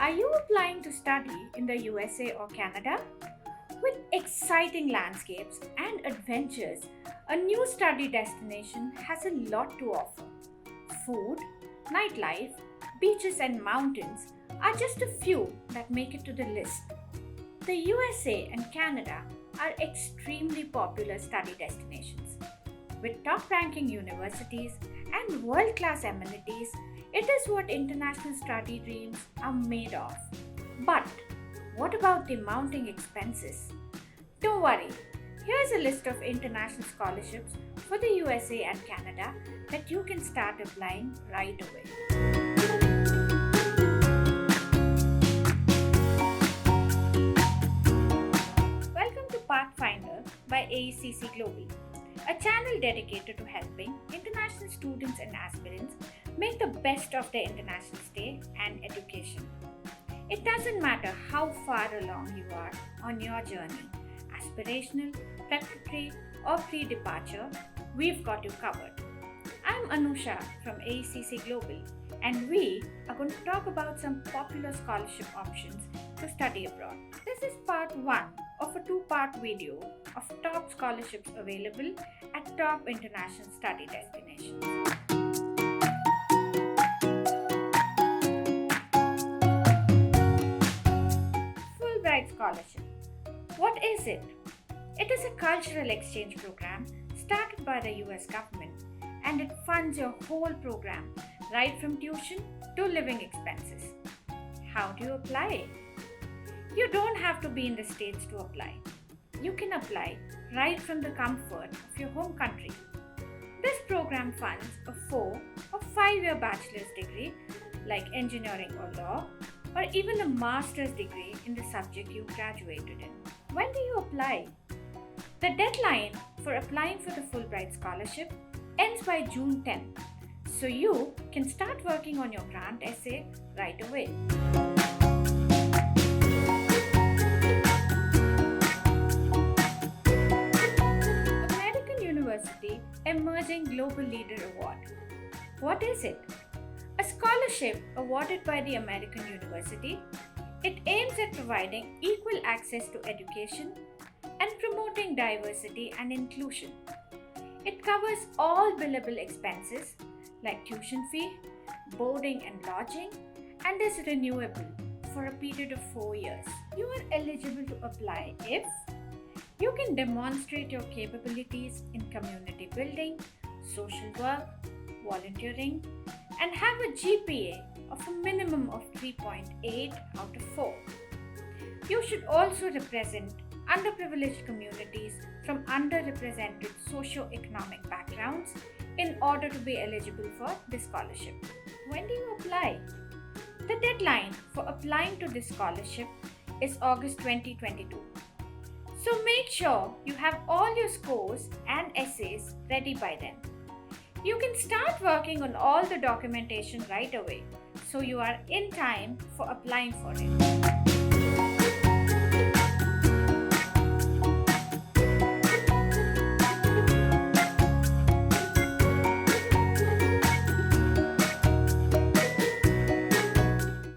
Are you applying to study in the USA or Canada? With exciting landscapes and adventures, a new study destination has a lot to offer. Food, nightlife, beaches, and mountains are just a few that make it to the list. The USA and Canada are extremely popular study destinations. With top ranking universities and world class amenities, it is what international study dreams are made of. But what about the mounting expenses? Don't worry, here's a list of international scholarships for the USA and Canada that you can start applying right away. Welcome to Pathfinder by AECC Global, a channel dedicated to helping international students and aspirants make the best of their international stay and education. It doesn't matter how far along you are on your journey, aspirational, preparatory, or pre-departure, we've got you covered. I'm Anusha from AECC Global, and we are going to talk about some popular scholarship options to study abroad. This is part 1 of a 2-part video of top scholarships available at top international study destinations. Fulbright Scholarship. What is it? It is a cultural exchange program started by the US government, and it funds your whole program, right from tuition to living expenses. How do you apply? You don't have to be in the States to apply. You can apply right from the comfort of your home country. This program funds a 4 or 5-year bachelor's degree like engineering or law, or even a master's degree in the subject you graduated in. When do you apply? The deadline for applying for the Fulbright Scholarship ends by June 10, so you can start working on your grant essay right away. American University Emerging Global Leader Award. What is it? A scholarship awarded by the American University. It aims at providing equal access to education and promoting diversity and inclusion. It covers all billable expenses like tuition fee, boarding and lodging, and is renewable for a period of 4 years. You are eligible to apply if you can demonstrate your capabilities in community building, social work, volunteering, and have a GPA of a minimum of 3.8 out of 4. You should also represent underprivileged communities from underrepresented socio-economic backgrounds in order to be eligible for this scholarship. When do you apply? The deadline for applying to this scholarship is August 2022. So make sure you have all your scores and essays ready by then. You can start working on all the documentation right away, so you are in time for applying for it.